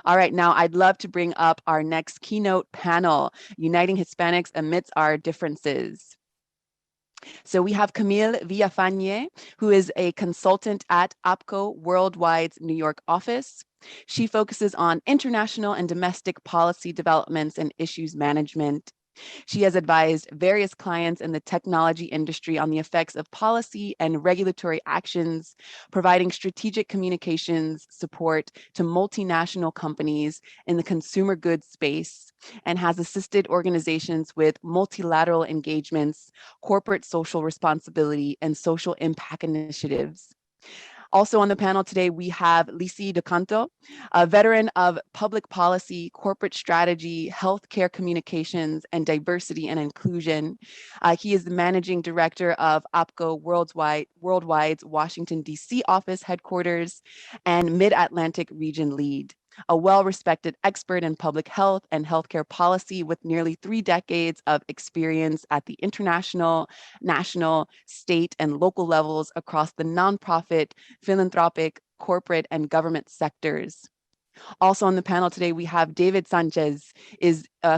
All right, now I'd love to bring up our next keynote panel, Uniting Hispanics Amidst Our Differences. So we have Camille Villafane, who is a consultant at APCO Worldwide's New York office. She focuses on international and domestic policy developments and issues management. She has advised various clients in the technology industry on the effects of policy and regulatory actions, providing strategic communications support to multinational companies in the consumer goods space, and has assisted organizations with multilateral engagements, corporate social responsibility, and social impact initiatives. Also on the panel today, we have Licy Canto, a veteran of public policy, corporate strategy, healthcare communications, and diversity and inclusion. He is the managing director of APCO Worldwide's Washington, D.C. office headquarters and Mid-Atlantic region lead. A well-respected expert in public health and healthcare policy with nearly 3 decades of experience at the international, national, state, and local levels across the nonprofit, philanthropic, corporate, and government sectors. Also on the panel today, we have David Sanchez,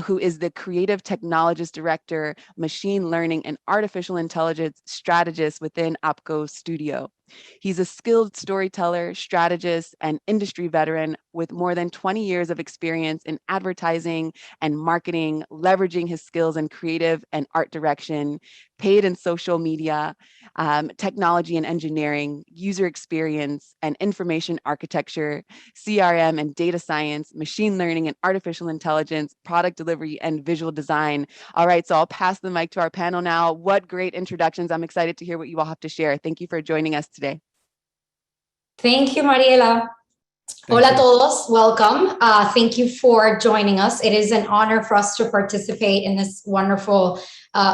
who is the Creative Technologist Director, Machine Learning and Artificial Intelligence Strategist within APCO Studio. He's a skilled storyteller, strategist, and industry veteran with more than 20 years of experience in advertising and marketing, leveraging his skills in creative and art direction, paid and social media, technology and engineering, user experience, and information architecture, CRM and data science, machine learning and artificial intelligence, product delivery, and visual design. All right, so I'll pass the mic to our panel now. What great introductions. I'm excited to hear what you all have to share. Thank you for joining us today. Thank you, Mariela. Hola a todos, welcome. Thank you for joining us. It is an honor for us to participate in this wonderful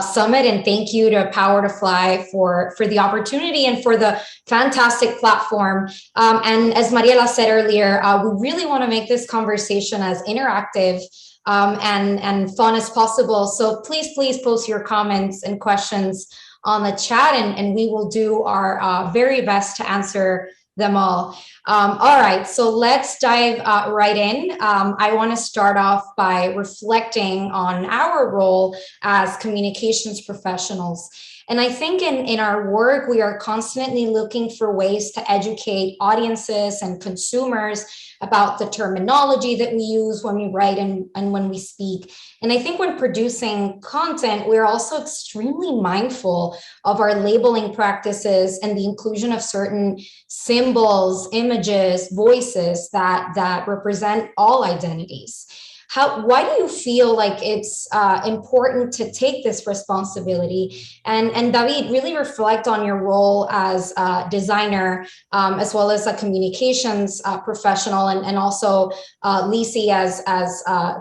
summit, and thank you to Power to Fly for the opportunity and for the fantastic platform. And as Mariela said earlier, we really want to make this conversation as interactive and fun as possible. So please post your comments and questions on the chat, and we will do our very best to answer them all. All right, so let's dive right in. I want to start off by reflecting on our role as communications professionals. And I think in our work, we are constantly looking for ways to educate audiences and consumers about the terminology that we use when we write and when we speak. And I think when producing content, we're also extremely mindful of our labeling practices and the inclusion of certain symbols, images, voices that represent all identities. Why do you feel like it's important to take this responsibility? And David, really reflect on your role as a designer, as well as a communications professional, and also Licy as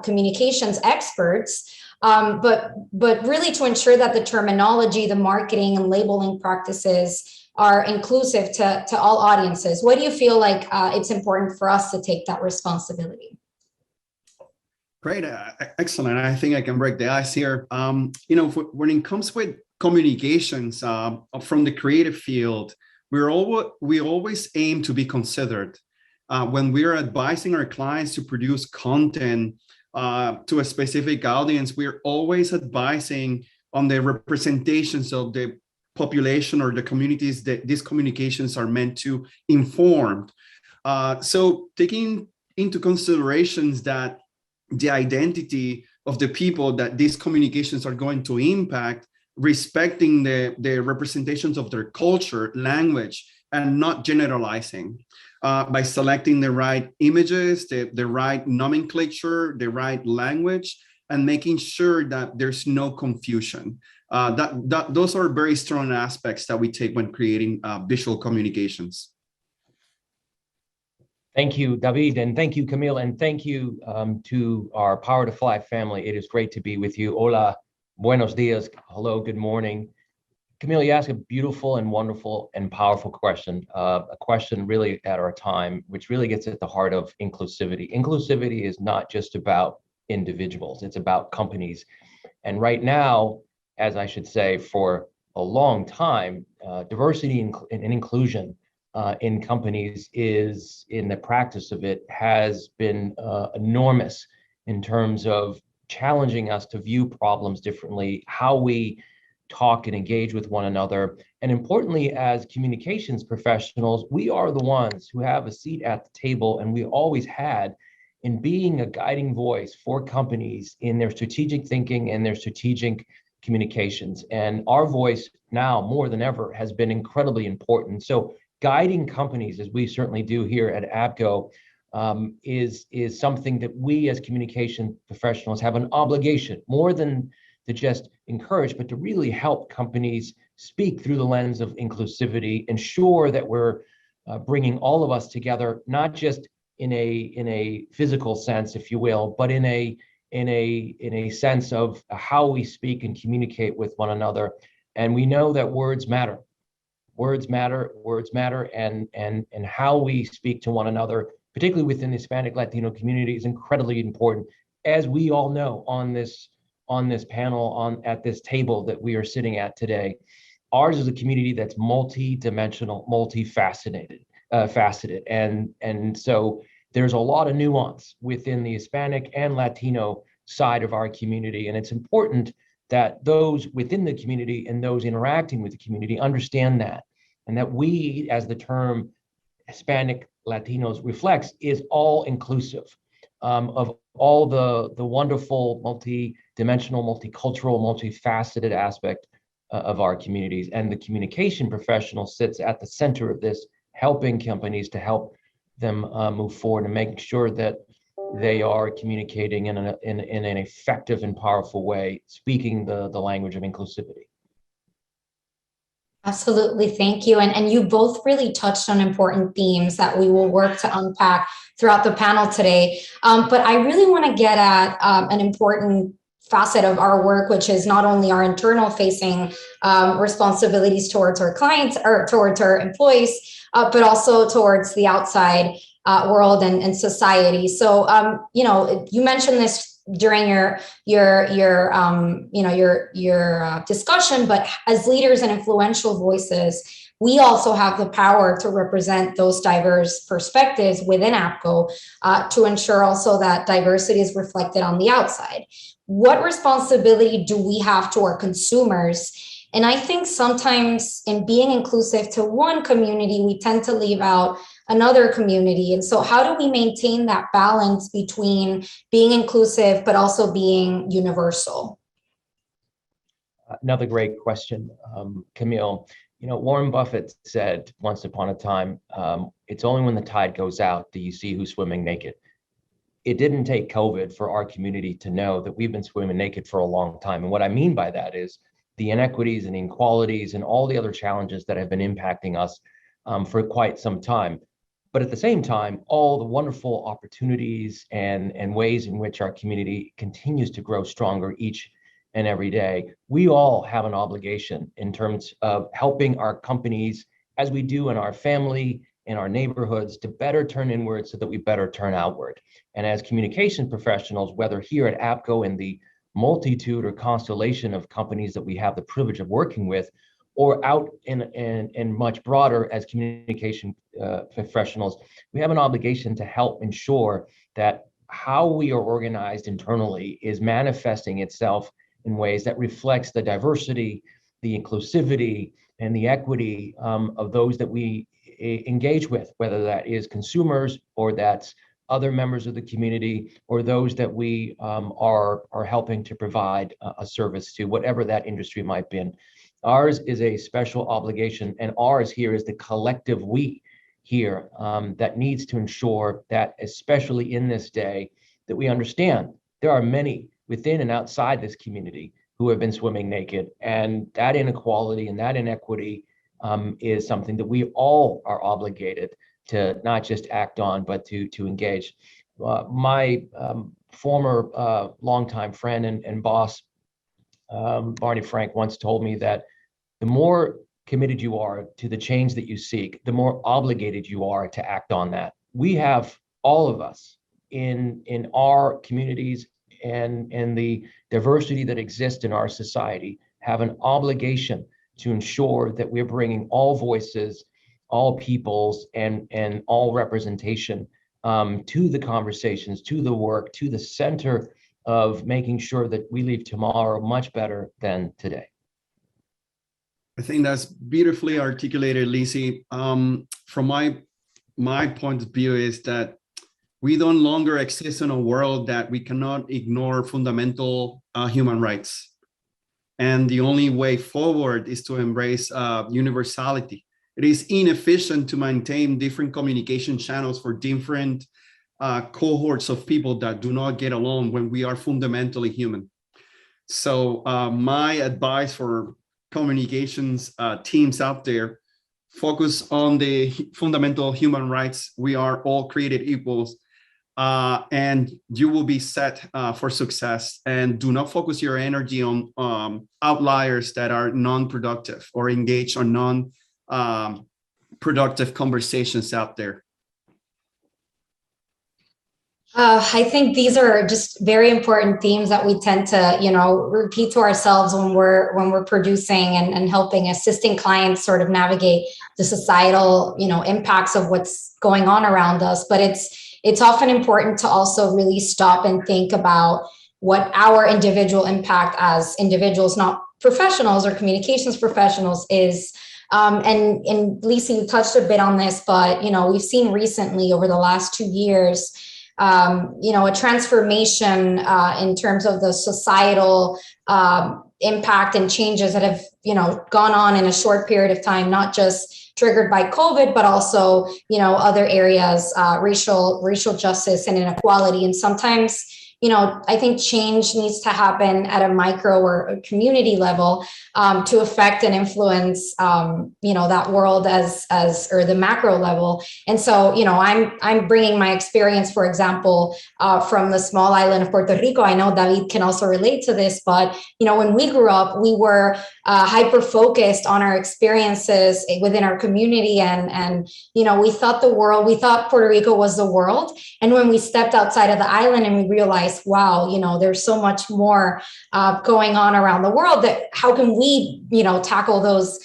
communications experts. But really to ensure that the terminology, the marketing and labeling practices are inclusive to all audiences. Why do you feel like it's important for us to take that responsibility? Great, excellent. I think I can break the ice here. When it comes with communications from the creative field, we always aim to be considered when we're advising our clients to produce content to a specific audience. We're always advising on the representations of the population or the communities that these communications are meant to inform. So taking into considerations that the identity of the people that these communications are going to impact, respecting the representations of their culture, language, and not generalizing by selecting the right images, the right nomenclature, the right language, and making sure that there's no confusion. Those are very strong aspects that we take when creating visual communications. Thank you, David, and thank you, Camille, and thank you to our Power to Fly family. It is great to be with you. Hola, buenos dias, hello, good morning. Camille, you asked a beautiful and wonderful and powerful question, a question really at our time, which really gets at the heart of inclusivity. Inclusivity is not just about individuals, it's about companies. And right now, as I should say, for a long time, diversity and inclusion in companies is, in the practice of it, has been enormous in terms of challenging us to view problems differently, how we talk and engage with one another. And importantly, as communications professionals, we are the ones who have a seat at the table, and we always had, in being a guiding voice for companies in their strategic thinking and their strategic communications. And our voice now more than ever has been incredibly important. So guiding companies, as we certainly do here at APCO, is something that we as communication professionals have an obligation, more than to just encourage, but to really help companies speak through the lens of inclusivity, ensure that we're bringing all of us together, not just in a physical sense, if you will, but in a sense of how we speak and communicate with one another. And we know that words matter. Words matter, and how we speak to one another, particularly within the Hispanic Latino community, is incredibly important. As we all know on this panel, at this table that we are sitting at today, ours is a community that's multi-dimensional, multifaceted, and so there's a lot of nuance within the Hispanic and Latino side of our community, and it's important that those within the community and those interacting with the community understand that, and that we, as the term Hispanic Latinos reflects, is all inclusive of all the wonderful multi-dimensional, multicultural, multifaceted aspect of our communities. And the communication professional sits at the center of this, helping companies to help them move forward and making sure that they are communicating in an effective and powerful way, speaking the language of inclusivity. Absolutely, thank you. And you both really touched on important themes that we will work to unpack throughout the panel today. But I really want to get at an important facet of our work, which is not only our internal facing responsibilities towards our clients or towards our employees, but also towards the outside world and society. So, you mentioned this during your discussion, but as leaders and influential voices, we also have the power to represent those diverse perspectives within APCO to ensure also that diversity is reflected on the outside. What responsibility do we have to our consumers? And I think sometimes in being inclusive to one community, we tend to leave out another community. And so how do we maintain that balance between being inclusive, but also being universal? Another great question, Camille. Warren Buffett said once upon a time, it's only when the tide goes out do you see who's swimming naked. It didn't take COVID for our community to know that we've been swimming naked for a long time. And what I mean by that is the inequities and inequalities and all the other challenges that have been impacting us for quite some time. But at the same time, all the wonderful opportunities and ways in which our community continues to grow stronger each and every day. We all have an obligation in terms of helping our companies, as we do in our family, in our neighborhoods, to better turn inward so that we better turn outward. And as communication professionals, whether here at APCO in the multitude or constellation of companies that we have the privilege of working with, or out in much broader as communication professionals, we have an obligation to help ensure that how we are organized internally is manifesting itself in ways that reflects the diversity, the inclusivity, and the equity of those that we engage with, whether that is consumers or that's other members of the community or those that we are helping to provide a service to, whatever that industry might be in. Ours is a special obligation, and ours here is the collective we here that needs to ensure that, especially in this day, that we understand there are many within and outside this community who have been swimming naked, and that inequality and that inequity is something that we all are obligated to not just act on, but to engage. My former longtime friend and boss, Barney Frank, once told me that the more committed you are to the change that you seek, the more obligated you are to act on that. We have, all of us in our communities and the diversity that exists in our society, have an obligation to ensure that we're bringing all voices all peoples and all representation to the conversations, to the work, to the center of making sure that we leave tomorrow much better than today. I think that's beautifully articulated, Licy. From my point of view is that we no longer exist in a world that we cannot ignore fundamental human rights. And the only way forward is to embrace universality. It is inefficient to maintain different communication channels for different cohorts of people that do not get along when we are fundamentally human. So my advice for communications teams out there, focus on the fundamental human rights. We are all created equals, and you will be set for success. And do not focus your energy on outliers that are non-productive or engage on non-productive conversations out there. I think these are just very important themes that we tend to, repeat to ourselves when we're producing and helping, assisting clients sort of navigate the societal, impacts of what's going on around us. But it's often important to also really stop and think about what our individual impact as individuals, not professionals or communications professionals, is. And Licy, you touched a bit on this, but we've seen recently over the last 2 years, a transformation in terms of the societal impact and changes that have, gone on in a short period of time, not just triggered by COVID, but also, other areas, racial justice and inequality. And sometimes, I think change needs to happen at a micro or a community level to affect and influence, that world or the macro level. And so, I'm bringing my experience, for example, from the small island of Puerto Rico. I know David can also relate to this, but, when we grew up, we were hyper-focused on our experiences within our community. And we thought Puerto Rico was the world. And when we stepped outside of the island and we realized, wow, there's so much more going on around the world, that how can we, tackle those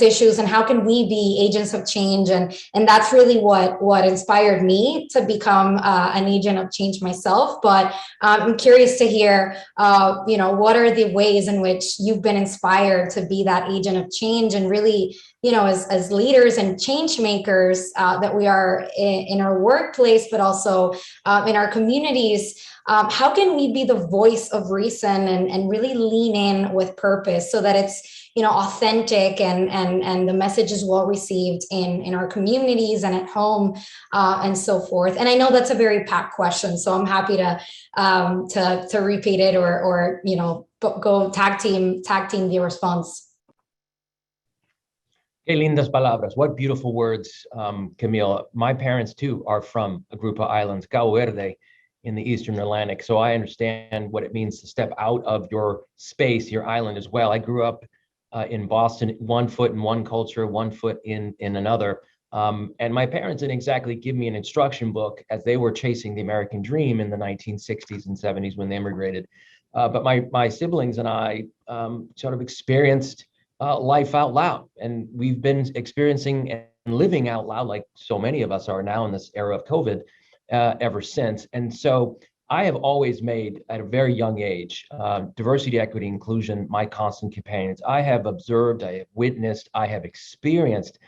issues, and how can we be agents of change? And that's really what inspired me to become an agent of change myself. But I'm curious to hear, what are the ways in which you've been inspired to be that agent of change, and really, as leaders and change makers that we are in our workplace, but also in our communities. How can we be the voice of reason and really lean in with purpose so that it's, authentic and the message is well received in our communities and at home and so forth? And I know that's a very packed question, so I'm happy to repeat it or go tag team the response. Qué lindas palabras. What beautiful words, Camille. My parents too are from a group of islands, Cabo Verde, in the Eastern Atlantic. So I understand what it means to step out of your space, your island as well. I grew up in Boston, 1 foot in one culture, 1 foot in another. And my parents didn't exactly give me an instruction book as they were chasing the American dream in the 1960s and 70s when they immigrated. But my siblings and I sort of experienced life out loud. And we've been experiencing and living out loud, like so many of us are now in this era of COVID, ever since. And so I have always made, at a very young age, diversity, equity, inclusion, my constant companions. I have observed, I have witnessed, I have experienced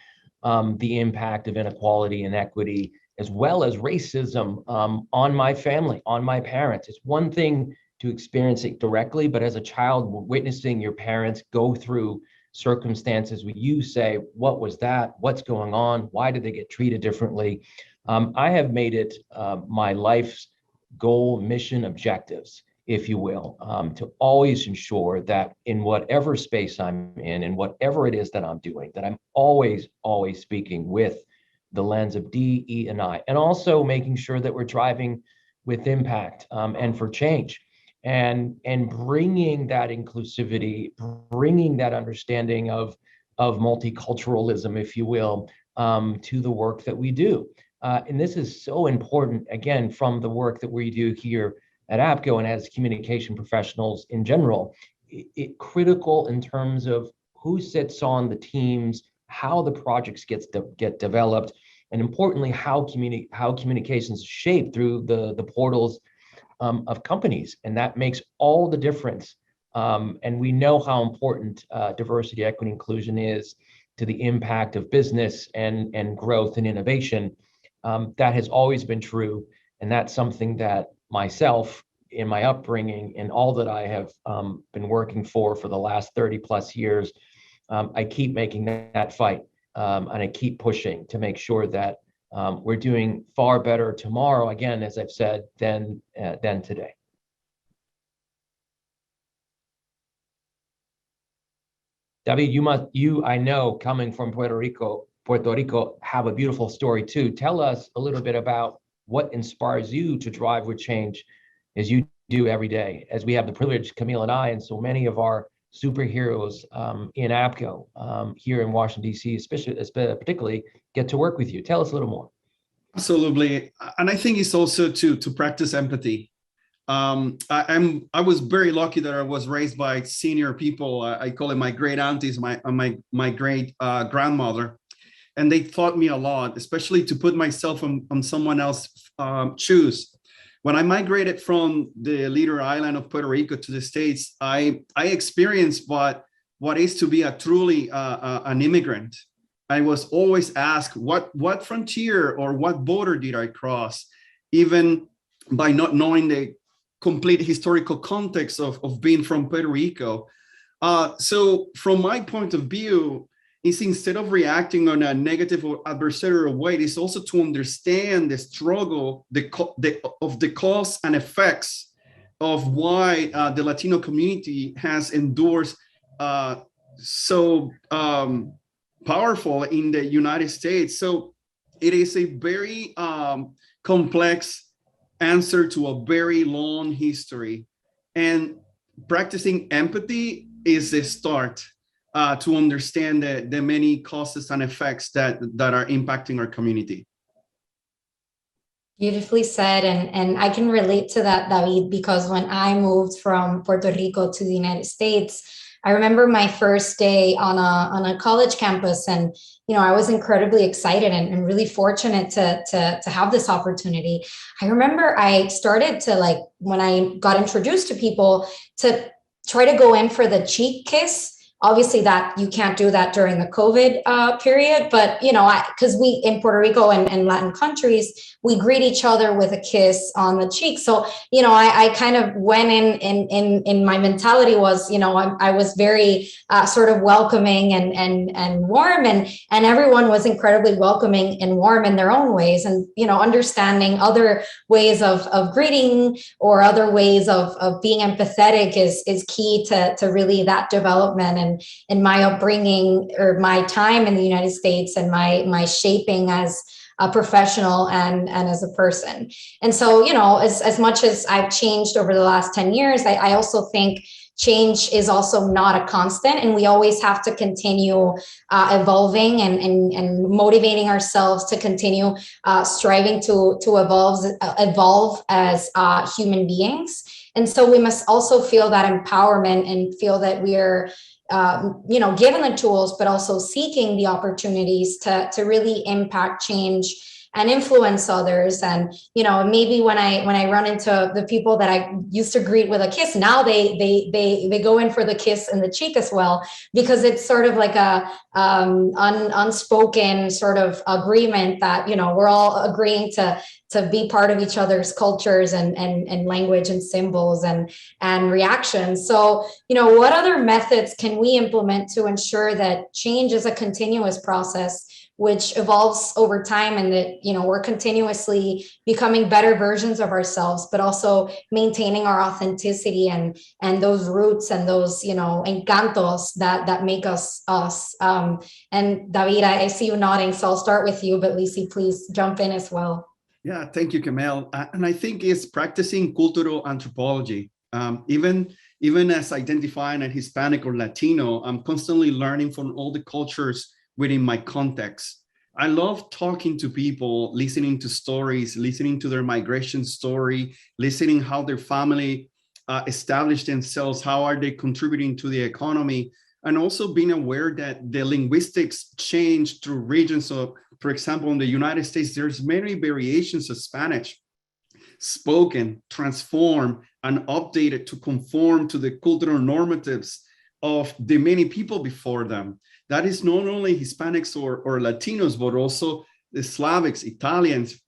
the impact of inequality and equity, as well as racism on my family, on my parents. It's one thing to experience it directly, but as a child, witnessing your parents go through circumstances where you say, what was that? What's going on? Why did they get treated differently? I have made it my life's goal, mission, objectives, if you will, to always ensure that in whatever space I'm in whatever it is that I'm doing, that I'm always speaking with the lens of D, E, and I, and also making sure that we're driving with impact and for change, and bringing that inclusivity, bringing that understanding of multiculturalism, if you will, to the work that we do. And this is so important, again, from the work that we do here at APCO and as communication professionals in general. It critical in terms of who sits on the teams how the projects get developed, and importantly, how communications shape through the portals of companies. And that makes all the difference. And we know how important diversity, equity, inclusion is to the impact of business and growth and innovation. That has always been true. And that's something that myself, in my upbringing and all that I have been working for the last 30 plus years, I keep making that fight. And I keep pushing to make sure that we're doing far better tomorrow, again, as I've said, than today. David, I know, coming from Puerto Rico, have a beautiful story too. Tell us a little bit about what inspires you to drive with change as you do every day, as we have the privilege, Camille and I, and so many of our superheroes in APCO here in Washington, D.C., particularly, get to work with you. Tell us a little more. Absolutely. And I think it's also to practice empathy. I was very lucky that I was raised by senior people. I call it my great aunties, my great grandmother. And they taught me a lot, especially to put myself on someone else's shoes. When I migrated from the little island of Puerto Rico to the States, I experienced what is to be a truly an immigrant. I was always asked what frontier or what border did I cross, even by not knowing the complete historical context of being from Puerto Rico. So from my point of view, is instead of reacting on a negative or adversarial way, it is also to understand the struggle of the cause and effects of why the Latino community has endured so powerful in the United States. So it is a very complex answer to a very long history, and practicing empathy is the start to understand the many causes and effects that are impacting our community. Beautifully said. And I can relate to that, David, because when I moved from Puerto Rico to the United States, I remember my first day on a college campus, and I was incredibly excited and really fortunate to have this opportunity. I remember I started to, when I got introduced to people, to try to go in for the cheek kiss. Obviously, that you can't do that during the COVID period, but because we in Puerto Rico and Latin countries, we greet each other with a kiss on the cheek. So I kind of went in my mentality was I was very sort of welcoming and warm, and everyone was incredibly welcoming and warm in their own ways, and understanding other ways of greeting or other ways of being empathetic is key to really that development. And in my upbringing or my time in the United States and my shaping as a professional and as a person. And so, as much as I've changed over the last 10 years, I also think change is also not a constant, and we always have to continue evolving and motivating ourselves to continue striving to evolve as human beings. And so we must also feel that empowerment and feel that we are given the tools, but also seeking the opportunities to really impact change and influence others. And maybe when I run into the people that I used to greet with a kiss, now they go in for the kiss in the cheek as well, because it's sort of like a unspoken sort of agreement that we're all agreeing to be part of each other's cultures and language and symbols and reactions. So, what other methods can we implement to ensure that change is a continuous process which evolves over time, and that, we're continuously becoming better versions of ourselves, but also maintaining our authenticity and those roots and those, encantos that make us us. And David, I see you nodding, so I'll start with you, but Licy, please jump in as well. Yeah, thank you, Camille. And I think it's practicing cultural anthropology. Even as identifying as Hispanic or Latino, I'm constantly learning from all the cultures within my context. I love talking to people, listening to stories, listening to their migration story, listening how their family established themselves, how are they contributing to the economy. and also being aware that the linguistics change through regions. So, for example, in the United States, there's many variations of Spanish spoken, transformed, and updated to conform to the cultural normatives of the many people before them. That is not only Hispanics or Latinos, but also the Slavics, Italians,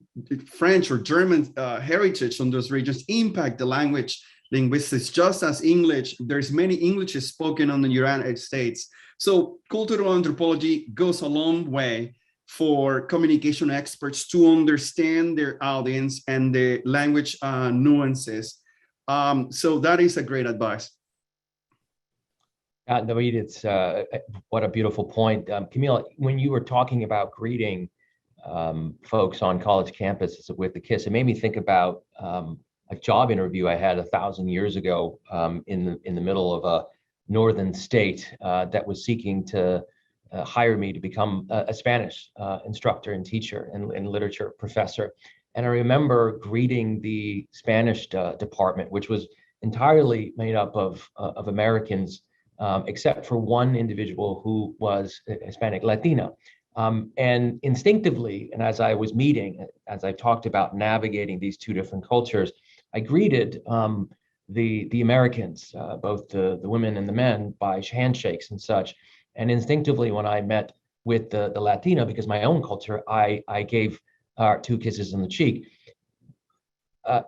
French or German heritage on those regions impact the language linguistics, just as English. There's many Englishes spoken in the United States. So cultural anthropology goes a long way for communication experts to understand their audience and the language nuances. So that is a great advice. David, it's what a beautiful point. Camille, when you were talking about greeting folks on college campuses with the kiss, it made me think about a job interview I had 1,000 years ago in the middle of a northern state that was seeking to hire me to become a Spanish instructor and teacher and literature professor. And I remember greeting the Spanish department, which was entirely made up of Americans, except for one individual who was Hispanic Latina. And instinctively, and as I was meeting, as I talked about navigating these two different cultures, I greeted the Americans, both the women and the men, by handshakes and such. And instinctively, when I met with the Latina, because my own culture, I gave 2 kisses on the cheek.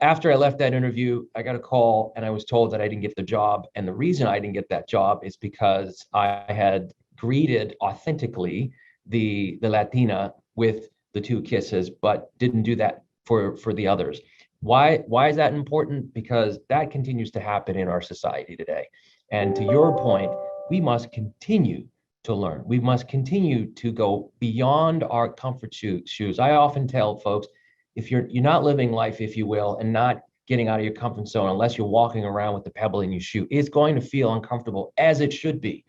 After I left that interview, I got a call and I was told that I didn't get the job. And the reason I didn't get that job is because I had greeted authentically the Latina with the 2 kisses, but didn't do that for the others. Why is that important? Because that continues to happen in our society today. And to your point, we must continue to learn. We must continue to go beyond our comfort shoes. I often tell folks, if you're not living life, if you will, and not getting out of your comfort zone, unless you're walking around with the pebble in your shoe, it's going to feel uncomfortable, as it should be.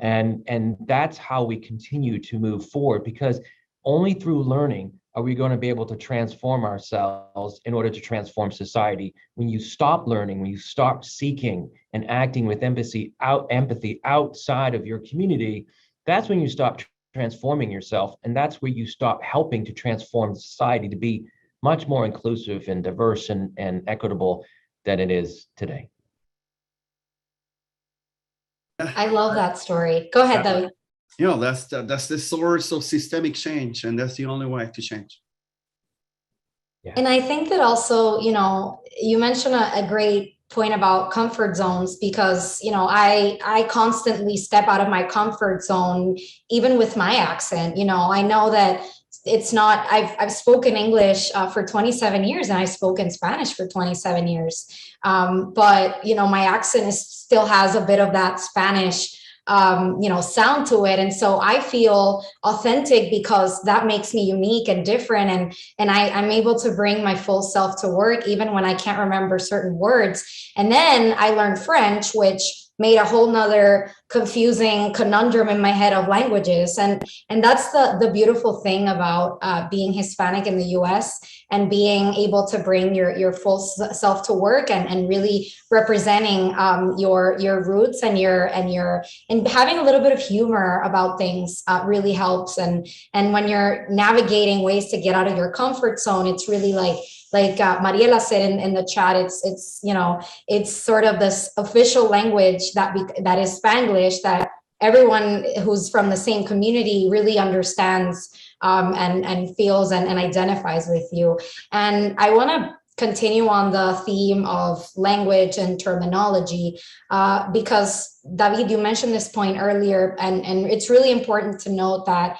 And that's how we continue to move forward, because only through learning are we going to be able to transform ourselves in order to transform society. When you stop learning, when you stop seeking and acting with empathy outside of your community, that's when you stop transforming yourself. And that's where you stop helping to transform society to be much more inclusive and diverse and equitable than it is today. I love that story. Go ahead, David. You know, that's the source of systemic change, and that's the only way to change. Yeah. And I think that also, you know, you mentioned a great point about comfort zones, because, you know, I constantly step out of my comfort zone, even with my accent. You know, I know that it's not, I've spoken English for 27 years and I've spoken Spanish for 27 years. But, you know, my accent still has a bit of that Spanish you know, sound to it. And so I feel authentic because that makes me unique and different. And I'm able to bring my full self to work, even when I can't remember certain words. And then I learned French, which made a whole nother confusing conundrum in my head of languages. And that's the beautiful thing about being Hispanic in the US and being able to bring your full self to work and really representing your roots and having a little bit of humor about things really helps. And when you're navigating ways to get out of your comfort zone, it's really like Mariela said in the chat, it's you know, it's sort of this official language that is Spanglish, that everyone who's from the same community really understands and feels and identifies with you. And I want to continue on the theme of language and terminology, because David, you mentioned this point earlier, and it's really important to note that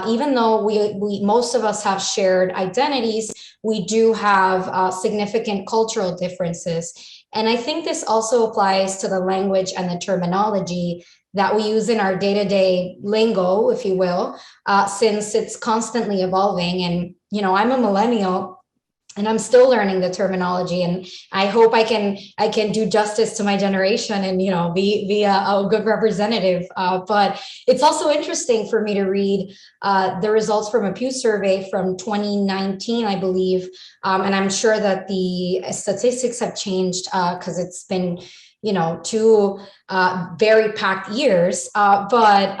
even though we most of us have shared identities, we do have significant cultural differences. And I think this also applies to the language and the terminology that we use in our day-to-day lingo, if you will, since it's constantly evolving. And, you know, I'm a millennial and I'm still learning the terminology, and I hope I can do justice to my generation and, you know, be a good representative. But it's also interesting for me to read the results from a Pew survey from 2019, I believe. And I'm sure that the statistics have changed because it's been, 2 very packed years. But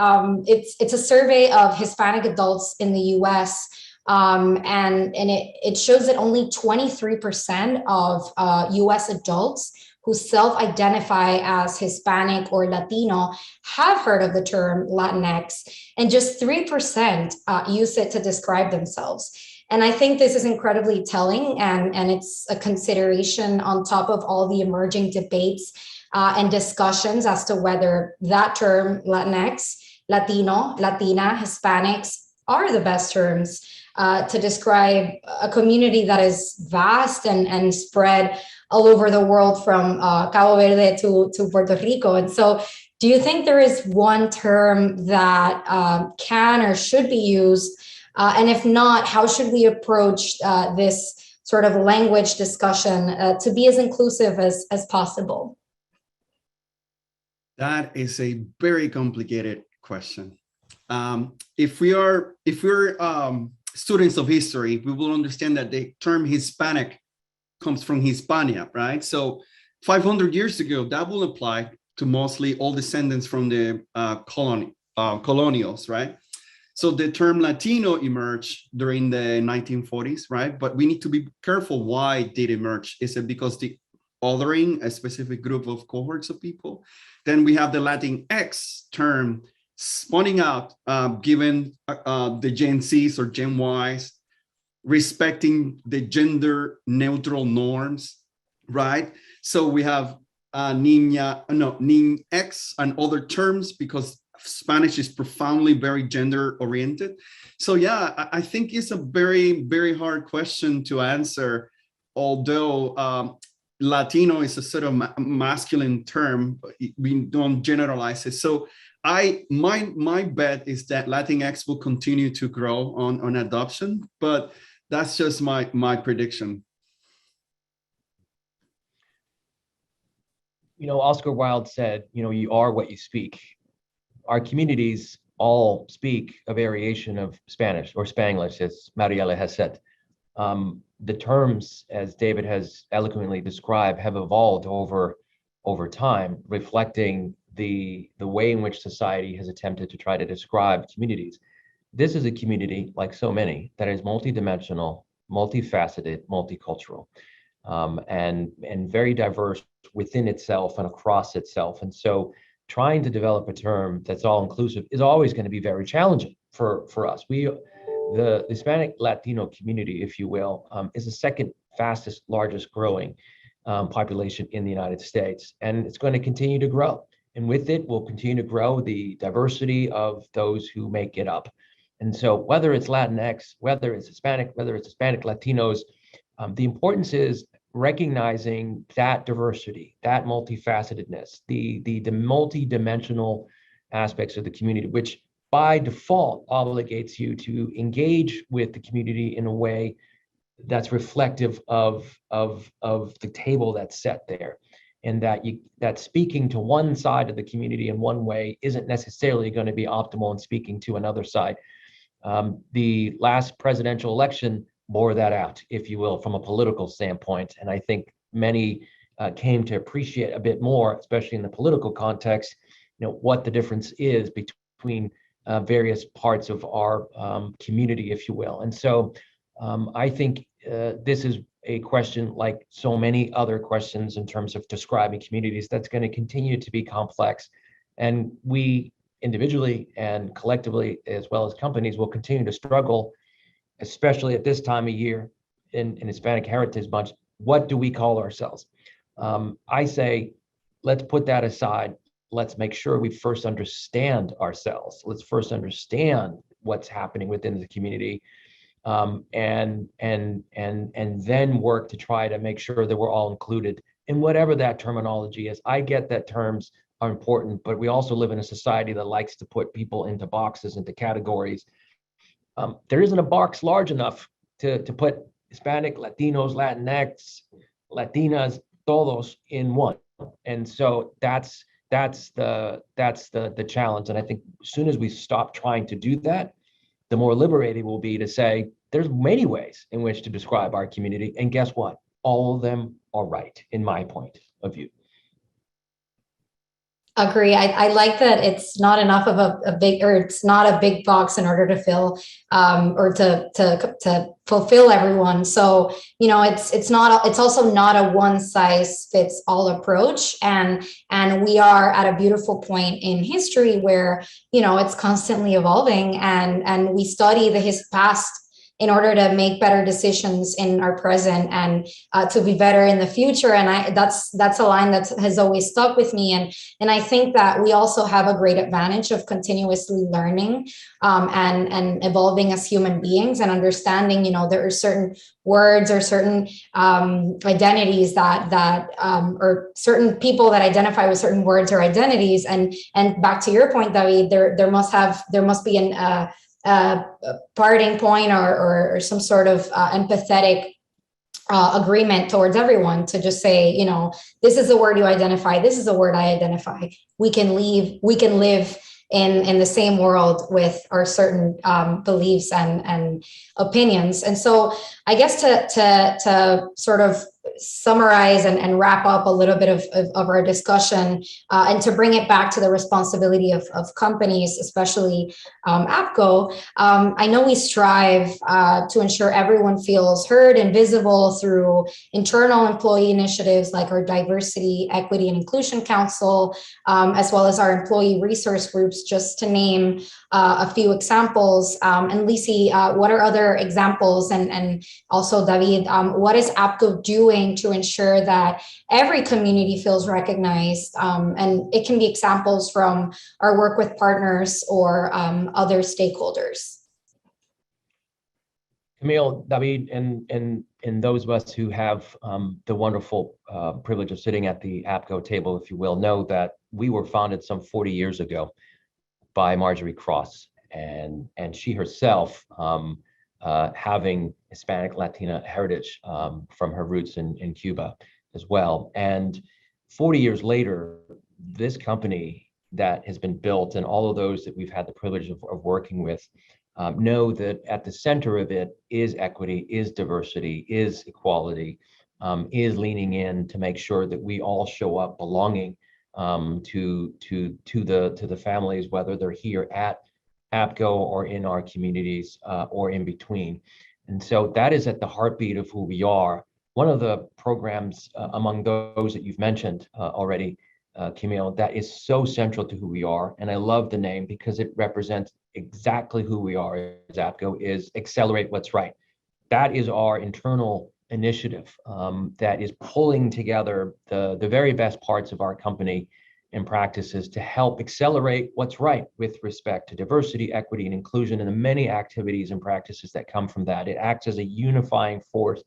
it's a survey of Hispanic adults in the U.S. And it shows that only 23% of U.S. adults who self-identify as Hispanic or Latino have heard of the term Latinx, and just 3% use it to describe themselves. And I think this is incredibly telling, and it's a consideration on top of all the emerging debates and discussions as to whether that term Latinx, Latino, Latina, Hispanics are the best terms to describe a community that is vast and spread all over the world, from Cabo Verde to Puerto Rico. And so do you think there is one term that can or should be used? And if not, how should we approach this sort of language discussion to be as inclusive as possible? That is a very complicated question. If we're students of history, we will understand that the term Hispanic comes from Hispania, right? So 500 years ago, that will apply to mostly all descendants from the colonials, right? So the term Latino emerged during the 1940s, right? But we need to be careful why it did emerge. Is it because the othering a specific group of cohorts of people? Then we have the Latinx term spawning out, given the Gen Zs or Gen Ys respecting the gender neutral norms, right? So we have Niñx and other terms, because Spanish is profoundly very gender oriented. So yeah, I think it's a very, very hard question to answer, although Latino is a sort of masculine term, we don't generalize it. So my bet is that Latinx will continue to grow on adoption, but that's just my prediction. Oscar Wilde said, you are what you speak. Our communities all speak a variation of Spanish or Spanglish, as Mariela has said. The terms, as David has eloquently described, have evolved over time, reflecting the way in which society has attempted to try to describe communities. This is a community, like so many, that is multidimensional, multifaceted, multicultural, and very diverse within itself and across itself. And so trying to develop a term that's all inclusive is always going to be very challenging for us. The Hispanic Latino community, if you will, is the second fastest, largest growing population in the United States, and it's going to continue to grow. And with it, will continue to grow the diversity of those who make it up. And so whether it's Latinx, whether it's Hispanic, whether it's Hispanic Latinos, the importance is recognizing that diversity, that multifacetedness, the multidimensional aspects of the community, which by default obligates you to engage with the community in a way that's reflective of the table that's set there. And that speaking to one side of the community in one way isn't necessarily going to be optimal in speaking to another side. The last presidential election bore that out, if you will, from a political standpoint. And I think many came to appreciate a bit more, especially in the political context, what the difference is between various parts of our community, if you will. And so I think this is a question, like so many other questions in terms of describing communities, that's going to continue to be complex. And we individually and collectively, as well as companies, will continue to struggle, especially at this time of year in Hispanic Heritage Month. What do we call ourselves? I say, let's put that aside. Let's make sure we first understand ourselves. Let's first understand what's happening within the community, and then work to try to make sure that we're all included in whatever that terminology is. I get that terms are important, but we also live in a society that likes to put people into boxes, into categories. There isn't a box large enough to put Hispanic, Latinos, Latinx, Latinas, todos in one. And so that's the challenge. And I think as soon as we stop trying to do that, the more liberating we'll be to say, there's many ways in which to describe our community. And guess what? All of them are right, in my point of view. Agree. I like that it's not enough of a big, or it's not a big box in order to fill, or to fulfill everyone. So, you know, it's also not a one size fits all approach. And we are at a beautiful point in history where, you know, it's constantly evolving, and we study his past in order to make better decisions in our present, and to be better in the future. And that's a line that has always stuck with me. And I think that we also have a great advantage of continuously learning, and evolving as human beings, and understanding, you know, there are certain words or certain identities that or certain people that identify with certain words or identities. And back to your point, David, there must be a parting point, or some sort of empathetic agreement towards everyone, to just say, you know, this is a word you identify, this is a word I identify. We can live in the same world with our certain beliefs and opinions. And so I guess to sort of summarize and wrap up a little bit of our discussion, and to bring it back to the responsibility of companies, especially APCO, I know we strive to ensure everyone feels heard and visible through internal employee initiatives like our Diversity, Equity, and Inclusion Council, as well as our employee resource groups, just to name a few examples. And Licy, what are other examples? And also, David, what is APCO doing to ensure that every community feels recognized? And it can be examples from our work with partners or other stakeholders. Camille, David, and those of us who have the wonderful privilege of sitting at the APCO table, if you will, know that we were founded some 40 years ago by Marjorie Cross, and she herself having Hispanic Latina heritage from her roots in Cuba as well. And 40 years later, this company that has been built, and all of those that we've had the privilege of working with, know that at the center of it is equity, is diversity, is equality, is leaning in to make sure that we all show up belonging to the families, whether they're here at APCO or in our communities or in between. And so that is at the heartbeat of who we are. One of the programs among those that you've mentioned already, Camille, that is so central to who we are, and I love the name because it represents exactly who we are as APCO, is Accelerate What's Right. That is our internal initiative that is pulling together the very best parts of our company and practices to help accelerate what's right with respect to diversity, equity, and inclusion, and the many activities and practices that come from that. It acts as a unifying force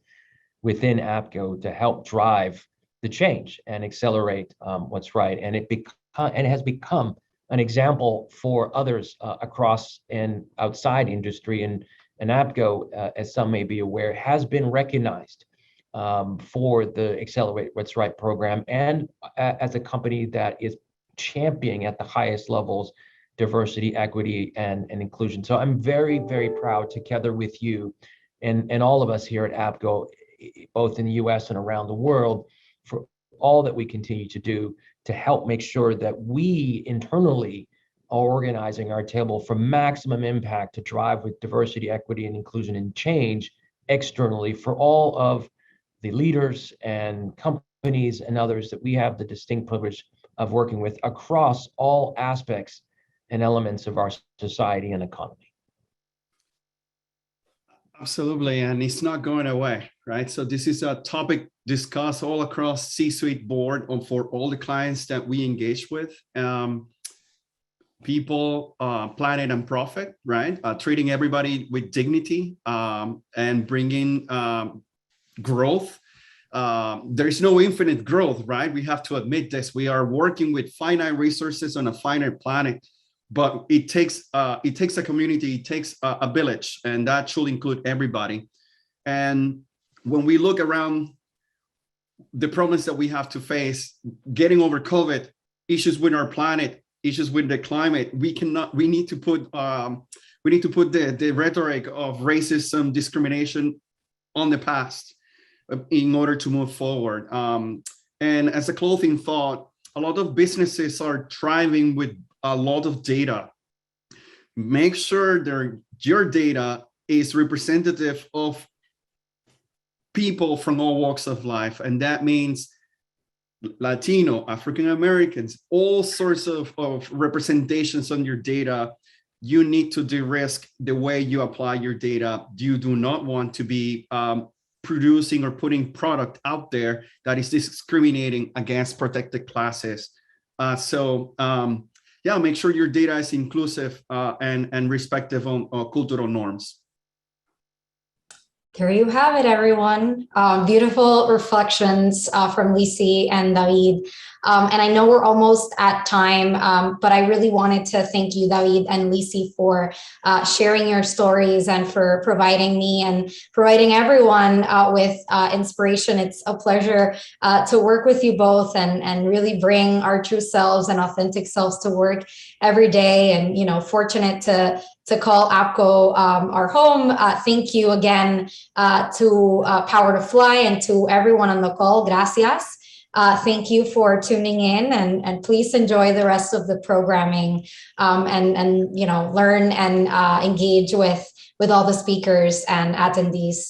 within APCO to help drive the change and accelerate what's right. And it has become an example for others across and outside industry. And APCO, as some may be aware, has been recognized for the Accelerate What's Right program, and as a company that is championing at the highest levels diversity, equity, and inclusion. So I'm very, very proud, together with you and all of us here at APCO, both in the US and around the world, for all that we continue to do to help make sure that we internally are organizing our table for maximum impact to drive with diversity, equity, and inclusion and change externally for all of the leaders and companies and others that we have the distinct privilege of working with across all aspects and elements of our society and economy. Absolutely, and it's not going away, right? So this is a topic discussed all across C-suite board for all the clients that we engage with. People, planet, and profit, right? Treating everybody with dignity and bringing growth. There's no infinite growth, right? We have to admit this. We are working with finite resources on a finite planet, but it takes a community, it takes a village, and that should include everybody. And when we look around the problems that we have to face, getting over COVID, issues with our planet, issues with the climate, we need to put the rhetoric of racism, discrimination on the past in order to move forward. And as a closing thought, a lot of businesses are thriving with a lot of data. Make sure your data is representative of people from all walks of life. And that means Latino, African Americans, all sorts of representations on your data. You need to de-risk the way you apply your data. You do not want to be producing or putting product out there that is discriminating against protected classes. Yeah, make sure your data is inclusive and respective on cultural norms. There you have it, everyone. Beautiful reflections from Licy and David. And I know we're almost at time, but I really wanted to thank you, David and Licy, for sharing your stories and for providing me and providing everyone with inspiration. It's a pleasure to work with you both and really bring our true selves and authentic selves to work every day. And, you know, fortunate to call APCO our home. Thank you again to Power to Fly and to everyone on the call. Gracias. Thank you for tuning in, and please enjoy the rest of the programming and you know, learn and engage with all the speakers and attendees.